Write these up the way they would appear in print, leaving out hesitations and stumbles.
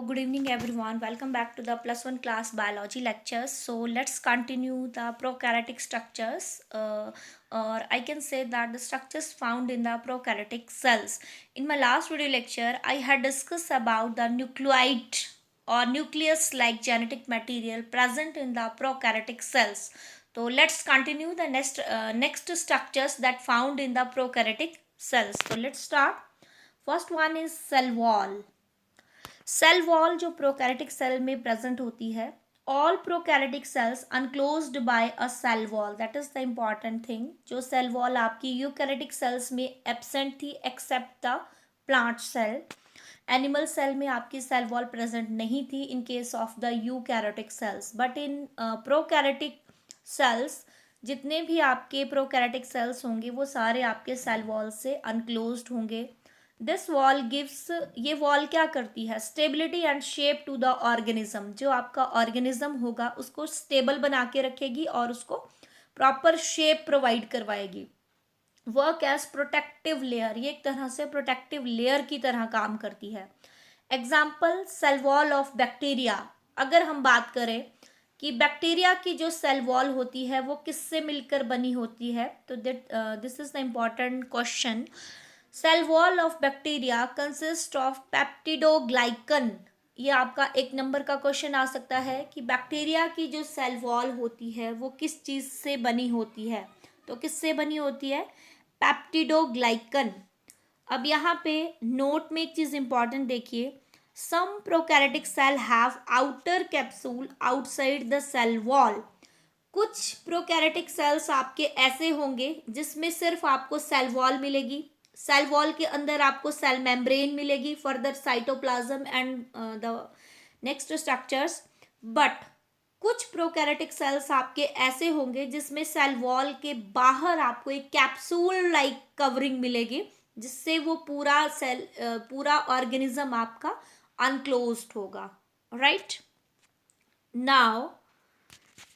good evening everyone. Welcome back to the plus one class biology lectures. So let's continue the prokaryotic structures, or I can say that the structures found in the prokaryotic cells. In my last video lecture, I had discussed about the nucleoid or nucleus like genetic material present in the prokaryotic cells. So let's continue the next structures that found in the prokaryotic cells. So let's start. First one is cell wall. Cell wall जो prokaryotic cell में present होती है. All prokaryotic cells enclosed by a cell wall. That is the important thing. जो cell wall आपकी eukaryotic cells में absent थी except the plant cell. Animal cell में आपकी सेल वॉल प्रेजेंट नहीं थी in case of the eukaryotic cells. But in prokaryotic cells जितने भी आपके प्रोकैरियोटिक सेल्स होंगे वो सारे आपके सेल वॉल से अनक्लोज्ड होंगे. दिस वॉल गिव्स, ये वॉल क्या करती है, stability and shape to the organism. जो आपका ऑर्गेनिज्म होगा उसको स्टेबल बना के रखेगी और उसको प्रॉपर शेप प्रोवाइड करवाएगी. वर्क एज प्रोटेक्टिव लेयर, ये एक तरह से प्रोटेक्टिव लेयर की तरह काम करती है. Example cell wall of bacteria. अगर हम बात करें कि बैक्टीरिया की जो सेल वॉल होती है वो किससे मिलकर बनी होती है, तो this is the important question. Cell wall of bacteria consist of peptidoglycan. ये आपका एक नंबर का क्वेश्चन आ सकता है कि बैक्टीरिया की जो सेल वॉल होती है वो किस चीज़ से बनी होती है. तो किससे बनी होती है, पेप्टिडोग्लाइकन. अब यहाँ पे नोट में एक चीज़ इंपॉर्टेंट देखिए. Some prokaryotic cell have outer capsule outside the cell wall. कुछ प्रोकैरियोटिक सेल्स आपके ऐसे होंगे जिसमें सिर्फ आपको सेल वॉल मिलेगी. सेल वॉल के अंदर आपको सेल मेम्ब्रेन मिलेगी, further cytoplasm and the next structures. But कुछ प्रोकैरियोटिक सेल्स आपके ऐसे होंगे जिसमें सेल वॉल के बाहर आपको एक कैप्सूल लाइक कवरिंग मिलेगी जिससे वो पूरा ऑर्गेनिज्म आपका अनक्लोज्ड होगा. Right. Now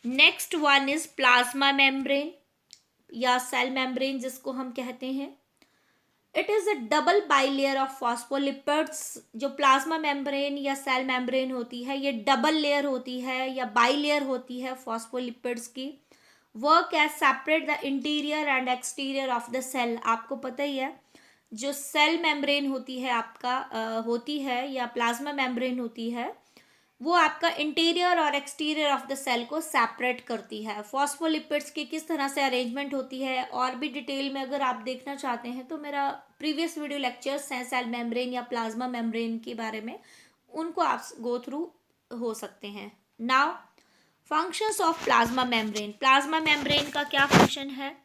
next one is plasma membrane या सेल मेम्ब्रेन जिसको हम कहते हैं. It is a double bilayer of phospholipids. जो प्लाज्मा मेम्ब्रेन या सेल मेम्ब्रेन होती है ये डबल लेयर होती है या बाइलेयर होती है फॉस्फोलिपिड्स की. Work as separate the interior and exterior of the cell. आपको पता ही है जो सेल मेम्ब्रेन होती है आपका होती है या प्लाज्मा मेम्ब्रेन होती है वो आपका इंटीरियर और एक्सटीरियर ऑफ द सेल को सेपरेट करती है. फॉस्फोलिपिड्स की किस तरह से अरेंजमेंट होती है और भी डिटेल में अगर आप देखना चाहते हैं तो मेरा प्रीवियस वीडियो लेक्चर्स हैं सेल मेम्ब्रेन या प्लाज्मा मेम्ब्रेन के बारे में, उनको आप गो थ्रू हो सकते हैं. Now functions of plasma membrane. Plasma membrane का क्या फंक्शन है.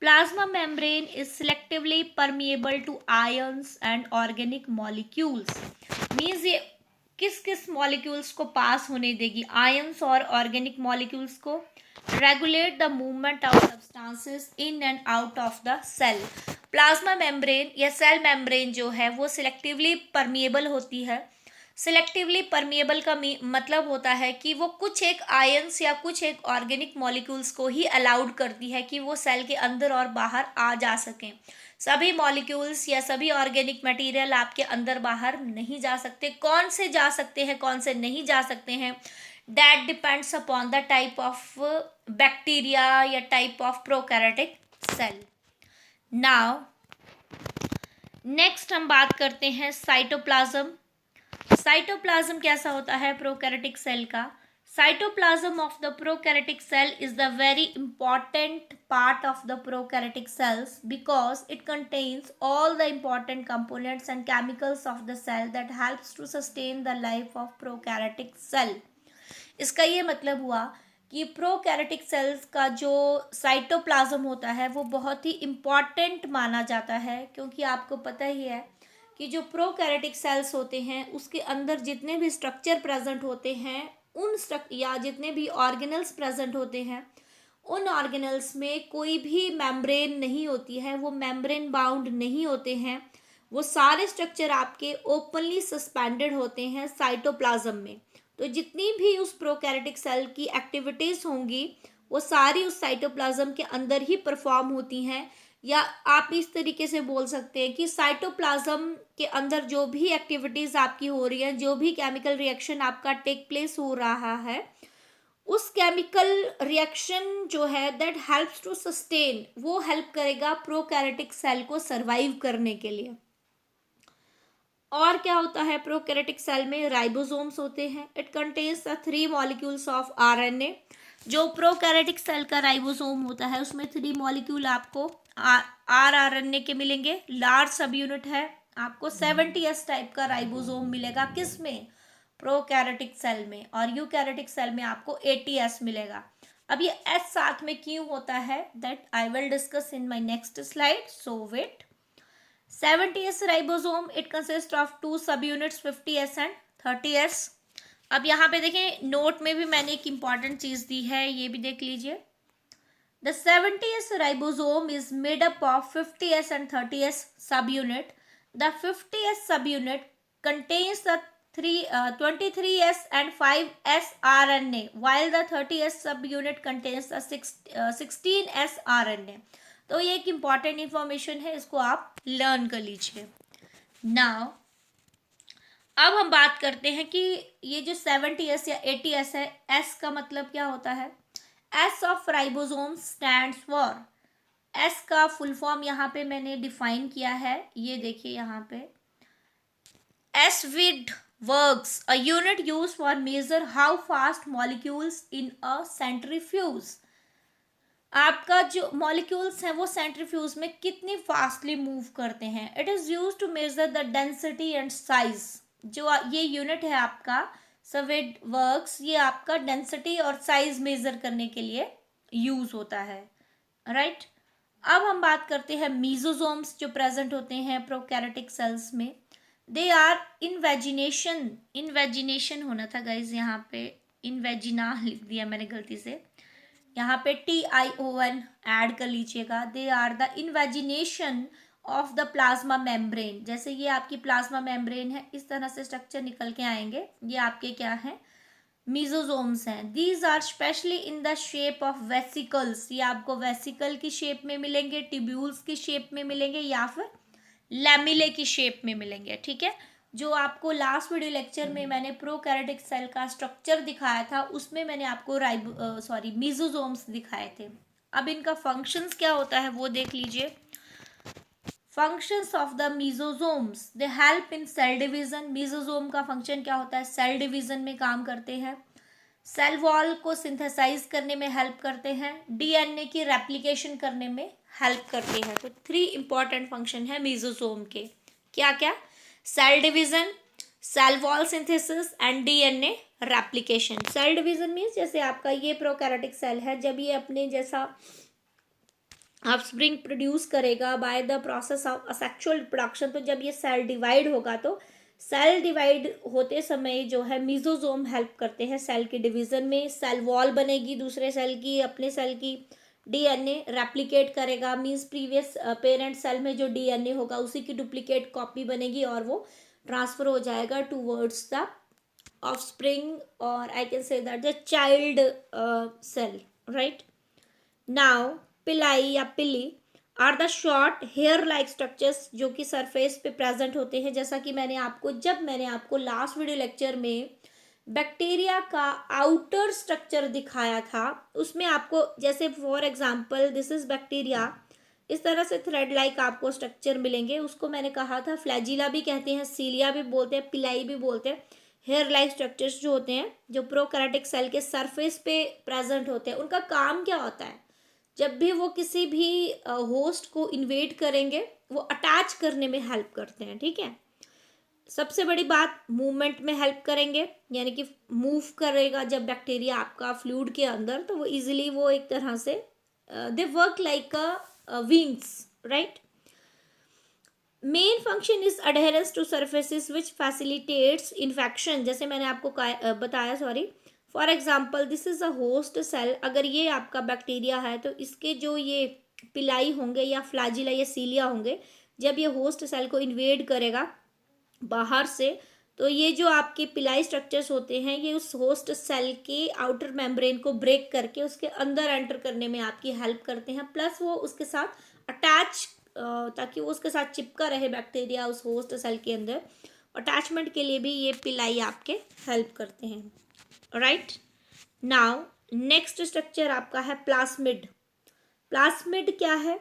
Plasma membrane is selectively permeable to ions and organic molecules. Means ये किस किस मॉलिक्यूल्स को पास होने देगी, आयंस और ऑर्गेनिक मॉलिक्यूल्स को. Regulate the movement of substances in and out of the cell. Plasma membrane या सेल मेम्ब्रेन जो है वो सिलेक्टिवली परमिएबल होती है. सिलेक्टिवली परमिएबल का मतलब होता है कि वो कुछ एक आयंस या कुछ एक ऑर्गेनिक मॉलिक्यूल्स को ही अलाउड करती है कि वो सेल के अंदर और बाहर आ जा सकें. सभी मॉलिक्यूल्स या सभी ऑर्गेनिक मटेरियल आपके अंदर बाहर नहीं जा सकते. कौन से जा सकते हैं कौन से नहीं जा सकते हैं, that depends upon the type of bacteria या type of prokaryotic cell. Now next हम बात करते हैं साइटोप्लाज्म. साइटोप्लाज्म कैसा होता है प्रोकैरियोटिक सेल का. Cytoplasm of the prokaryotic cell is the very important part of the prokaryotic cells because it contains all the important components and chemicals of the cell that helps to sustain the life of prokaryotic cell. इसका ये मतलब हुआ कि prokaryotic cells का जो cytoplasm होता है वो बहुत ही इम्पॉर्टेंट माना जाता है, क्योंकि आपको पता ही है कि जो प्रोकैरियोटिक सेल्स होते हैं उसके अंदर जितने भी स्ट्रक्चर प्रेजेंट होते हैं या जितने भी ऑर्गेनल्स प्रेजेंट होते हैं उन ऑर्गेनल्स में कोई भी मेम्ब्रेन नहीं होती है, वो मेम्ब्रेन बाउंड नहीं होते हैं. वो सारे स्ट्रक्चर आपके ओपनली सस्पेंडेड होते हैं साइटोप्लाज्म में. तो जितनी भी उस प्रोकैरियोटिक सेल की एक्टिविटीज़ होंगी वो सारी उस साइटोप्लाज्म के अंदर ही परफॉर्म होती हैं, या आप इस तरीके से बोल सकते हैं कि साइटोप्लाज्म के अंदर जो भी एक्टिविटीज आपकी हो रही है, जो भी केमिकल रिएक्शन आपका टेक प्लेस हो रहा है, उस केमिकल रिएक्शन जो है दैट हेल्प्स टू सस्टेन, वो हेल्प करेगा प्रोकैरियोटिक सेल को सरवाइव करने के लिए। और क्या होता है प्रोकैरियोटिक सेल में? राइबोसोम्स होते हैं। It contains the 3 molecules of RNA. जो प्रोकैरियोटिक सेल का राइबोसोम होता है उसमें 3 मॉलिक्यूल आपको आरएनए के मिलेंगे। लार्ज सब यूनिट है, आपको 70s टाइप का राइबोसोम मिलेगा। किस में? प्रोकैरियोटिक सेल में। और यूकैरियोटिक सेल में आपको 80s मिलेगा। अब ये एस साथ में क्यों होता है that I will discuss in my next slide, so wait. 70s ribosome, it consist of 2 सब यूनिट्स 50s एंड 30s। अब यहाँ पे देखें, नोट में भी मैंने एक इंपॉर्टेंट चीज दी है, ये भी देख लीजिए। The 70s ribosome is made up of 50s and 30s subunit. The 50s subunit contains the 23s and 5s RNA, while the 30s subunit contains the 16s RNA. तो ये एक इम्पॉर्टेंट इंफॉर्मेशन है, इसको आप लर्न कर लीजिए। Now अब हम बात करते हैं कि ये जो 70s या 80s है, एस का मतलब क्या होता है? S of ribosome stands for, S का फुल फॉर्म यहाँ पे मैंने डिफाइन किया है, ये देखिए यहाँ पे। Svedberg's, a unit use for measure how fast molecules in a centrifuge. आपका जो मॉलिक्यूल्स हैं वो सेंट्रीफ्यूज में कितनी फास्टली मूव करते हैं। It is use to measure the density and size. जो ये यूनिट है आपका सविड वर्क्स, ये आपका डेंसिटी और साइज मेजर करने के लिए यूज होता है, राइट। अब हम बात करते हैं मीजोसोम्स जो प्रेजेंट होते हैं प्रोकैरियोटिक सेल्स में। दे आर इनवेजिनेशन, इनवेजिनेशन होना था गाइज, यहाँ पे इनवेजिना लिख दिया मैंने गलती से, यहाँ पे TION ऐड कर लीजिएगा। They are the invagination of the plasma membrane. जैसे ये आपकी प्लाज्मा मेम्ब्रेन है, इस तरह से स्ट्रक्चर निकल के आएंगे, ये आपके क्या है? मीजोसोम्स हैं। These are specially in the shape of vesicles, ये आपको वेसिकल की शेप में मिलेंगे, टिब्यूल्स की शेप में मिलेंगे, या फिर लैमिले की शेप में मिलेंगे, ठीक है। जो आपको लास्ट वीडियो लेक्चर में मैंने प्रोकैरियोटिक सेल का स्ट्रक्चर दिखाया था, उसमें मैंने आपको मीजोसोम्स दिखाए थे। अब इनका फंक्शंस क्या होता है वो देख लीजिए। Functions of the mesosomes, they help in cell division. Mesosome का फंक्शन क्या होता है? सेल डिवीजन में काम करते हैं, सेल वॉल को सिंथेसाइज करने में हेल्प करते हैं, DNA की रेप्लिकेशन करने में हेल्प करते हैं। तो 3 इंपॉर्टेंट फंक्शन है मीजोसोम के। क्या क्या? Cell division, cell wall synthesis and DNA replication. Cell division means जैसे आपका ये प्रोकैरियोटिक सेल है, जब ये अपने जैसा ऑफस्प्रिंग प्रोड्यूस करेगा by the process of asexual reproduction, तो जब ये सेल डिवाइड होगा, तो सेल डिवाइड होते समय जो है मीजोसोम हेल्प करते हैं सेल के डिवीजन में। सेल वॉल बनेगी दूसरे सेल की, अपने सेल की, DNA रेप्लिकेट करेगा, मीन्स प्रीवियस पेरेंट सेल में जो DNA होगा उसी की डुप्लीकेट कॉपी बनेगी और वो ट्रांसफर हो जाएगा टूवर्ड्स द ऑफस्प्रिंग, और I can say that the child cell, right. Now pili या pili are the short hair like structures जो कि सरफेस पे प्रेजेंट होते हैं। जैसा कि मैंने आपको लास्ट वीडियो लेक्चर में बैक्टीरिया का आउटर स्ट्रक्चर दिखाया था, उसमें आपको जैसे for example this is bacteria, इस तरह से थ्रेड लाइक आपको स्ट्रक्चर मिलेंगे। उसको मैंने कहा था फ्लैजिला भी कहते हैं, सीलिया भी बोलते हैं, पिलाई भी बोलते हैं। हेयर लाइक स्ट्रक्चर्स जो होते हैं जो प्रोकैरियोटिक सेल के सरफेस पे प्रेजेंट होते हैं, उनका काम क्या होता है? जब भी वो किसी भी होस्ट को इन्वेट करेंगे, वो अटैच करने में हेल्प करते हैं, ठीक है। सबसे बड़ी बात, मूवमेंट में हेल्प करेंगे, यानी कि मूव करेगा जब बैक्टीरिया आपका फ्लूइड के अंदर, तो वो इजीली वो एक तरह से they work like a wings, right. Main function is adherence to surfaces which facilitates infection. जैसे मैंने आपको बताया, sorry, for example this is a host cell. अगर ये आपका बैक्टीरिया है तो इसके जो ये पिलाई होंगे या फ्लैजिला या सीलिया होंगे, जब ये होस्ट सेल को इन्वेड करेगा बाहर से, तो ये जो आपके पिलाई स्ट्रक्चर्स होते हैं ये उस होस्ट सेल के आउटर मेम्ब्रेन को ब्रेक करके उसके अंदर एंटर करने में आपकी हेल्प करते हैं, प्लस वो उसके साथ अटैच, ताकि वो उसके साथ चिपका रहे बैक्टीरिया उस होस्ट सेल के अंदर, अटैचमेंट के लिए भी ये पिलाई आपके हेल्प करते हैं। राइट, नाउ नेक्स्ट स्ट्रक्चर आपका है प्लाज्मिड। प्लाज्मिड क्या है?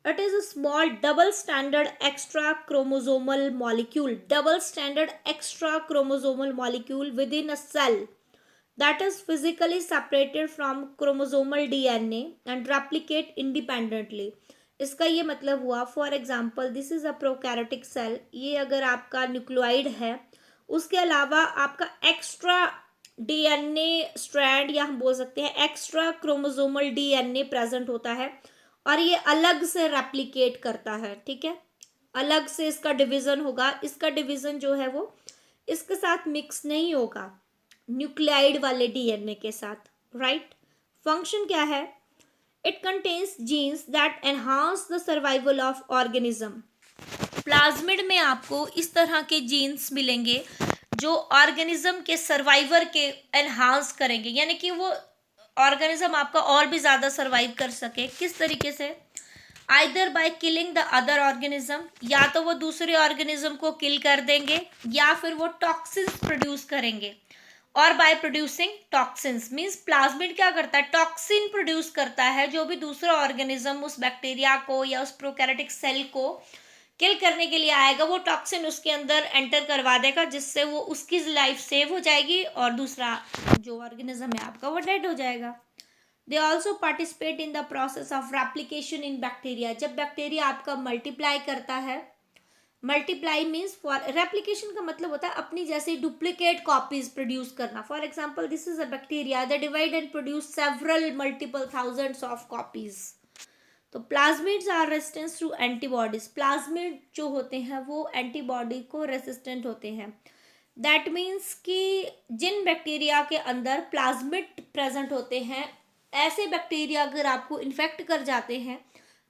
It is a small double standard extra chromosomal molecule, double standard extra chromosomal molecule within a cell that is physically separated from chromosomal DNA and replicate independently। इसका ये मतलब हुआ, for example this is a prokaryotic cell, ये अगर आपका nucleoid है, उसके अलावा आपका एक्स्ट्रा डीएनए स्ट्रैंड, या हम बोल सकते हैं एक्स्ट्रा क्रोमोसोमल डीएनए प्रेजेंट होता है और ये अलग से रेप्लिकेट करता है। ठीक है, अलग से इसका डिवीजन होगा, इसका डिवीजन जो है वो इसके साथ मिक्स नहीं होगा न्यूक्लियाइड वाले डीएनए के साथ। राइट, फंक्शन क्या है? It contains genes that enhance the survival of organism. Plasmid में आपको इस तरह के जीन्स मिलेंगे जो ऑर्गेनिज्म के सर्वाइवर के एनहांस करेंगे, यानी कि वो ऑर्गेनिज्म आपका और भी ज़्यादा सर्वाइव कर सके। किस तरीके से? Either by killing the other organism, या तो वो दूसरे ऑर्गेनिज्म को किल कर देंगे, या फिर वो टॉक्सिन्स प्रोड्यूस करेंगे, और by producing toxins. Means plasmid क्या करता है? टॉक्सिन प्रोड्यूस करता है, जो भी दूसरा ऑर्गेनिज्म उस बैक्टीरिया को या उस प्रोकैरियोटिक सेल को किल करने के लिए आएगा, वो टॉक्सिन उसके अंदर एंटर करवा देगा, जिससे वो उसकी लाइफ सेव हो जाएगी और दूसरा जो ऑर्गेनिज्म है आपका वो डेड हो जाएगा। They also participate in the process of replication in bacteria. जब बैक्टीरिया आपका मल्टीप्लाई करता है, मल्टीप्लाई मीन्स फॉर रेप्लिकेशन का मतलब होता है अपनी जैसे डुप्लीकेट कॉपीज प्रोड्यूस करना। For example this is a bacteria that divide and produce several multiple thousands of copies. तो plasmids are resistant to antibodies. Plasmid जो होते हैं वो एंटीबॉडी को रेसिस्टेंट होते हैं। दैट मीन्स कि जिन बैक्टीरिया के अंदर प्लाज्मिड प्रेजेंट होते हैं, ऐसे बैक्टीरिया अगर आपको इन्फेक्ट कर जाते हैं,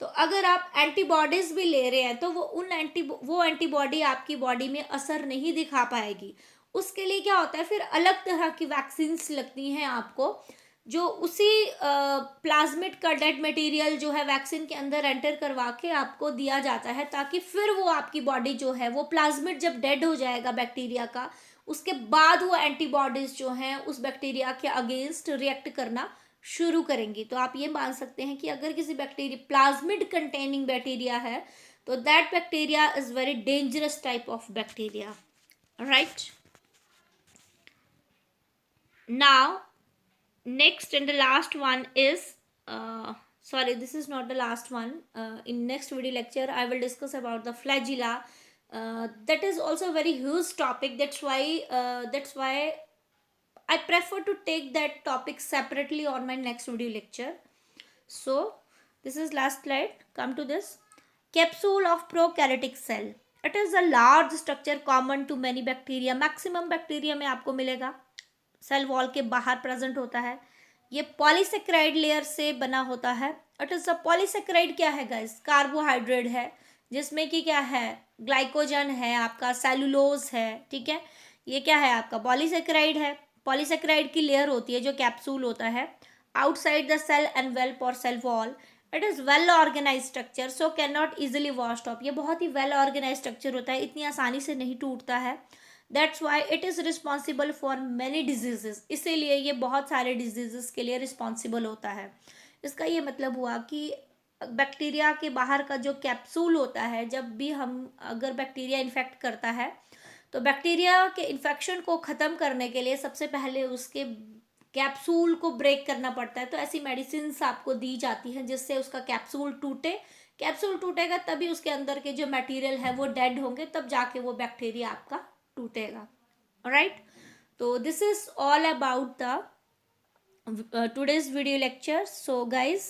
तो अगर आप एंटीबॉडीज भी ले रहे हैं तो वो एंटीबॉडी आपकी बॉडी में असर नहीं दिखा पाएगी। उसके लिए क्या होता है, फिर अलग तरह की वैक्सीन्स लगती हैं आपको, जो उसी प्लाज्मिड का डेड मटेरियल जो है वैक्सीन के अंदर एंटर करवा के आपको दिया जाता है, ताकि फिर वो आपकी बॉडी जो है वो प्लाज्मिड जब डेड हो जाएगा बैक्टीरिया का, उसके बाद वो एंटीबॉडीज जो हैं उस बैक्टीरिया के अगेंस्ट रिएक्ट करना शुरू करेंगी। तो आप ये मान सकते हैं कि अगर किसी बैक्टीरिया प्लाज्मिड कंटेनिंग बैक्टीरिया है तो that bacteria is very dangerous type of bacteria. Right, now next and the last one is sorry, this is not the last one. In next video lecture I will discuss about the flagella. That is also a very huge topic. That's why I prefer to take that topic separately on my next video lecture. So this is last slide. Come to this capsule of prokaryotic cell. It is a large structure common to many bacteria. Maximum bacteria में आपको मिलेगा, cell wall के बाहर present होता है। ये polysaccharide layer से बना होता है। इट इज अ पॉलीसेक्राइड क्या है गाइस? कार्बोहाइड्रेट है, जिसमें कि क्या है, ग्लाइकोजन है, आपका सेलुलोज है। ठीक है, ये क्या है आपका पॉलीसेक्राइड है। पॉलीसेक्राइड की लेयर होती है जो कैप्सूल होता है आउटसाइड द सेल एनवेल्प और cell wall. It is well organise structure so can not easily washed off. ये बहुत ही वेल ऑर्गेनाइज स्ट्रक्चर होता है, इतनी आसानी से नहीं टूटता है। That's why it is responsible for many diseases. इसीलिए ये बहुत सारे डिजीजेस के लिए रिस्पॉन्सिबल होता है। इसका ये मतलब हुआ कि बैक्टीरिया के बाहर का जो कैप्सूल होता है, जब भी हम अगर बैक्टीरिया इन्फेक्ट करता है तो बैक्टीरिया के इन्फेक्शन को ख़त्म करने के लिए सबसे पहले उसके कैप्सूल को ब्रेक करना पड़ता है। तो ऐसी मेडिसिन आपको दी जाती हैं जिससे उसका कैप्सूल टूटे। कैप्सूल टूटेगा तभी उसके अंदर के जो मटेरियल है वो डेड होंगे, तब जाके वो बैक्टीरिया आपका टूटेगा। राइट, तो this is all about the today's video lecture. So guys,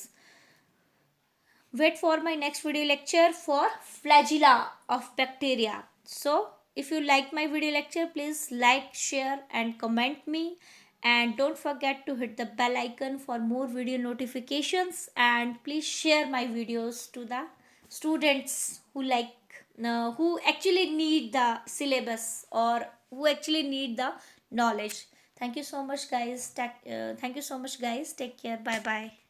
wait for my next video lecture for flagella of bacteria. So if you like my video lecture, please like, share and comment me, and don't forget to hit the bell icon for more video notifications, and please share my videos to the students who who actually need the syllabus or who actually need the knowledge. Thank you so much guys. Thank you so much guys. Take care. Bye bye.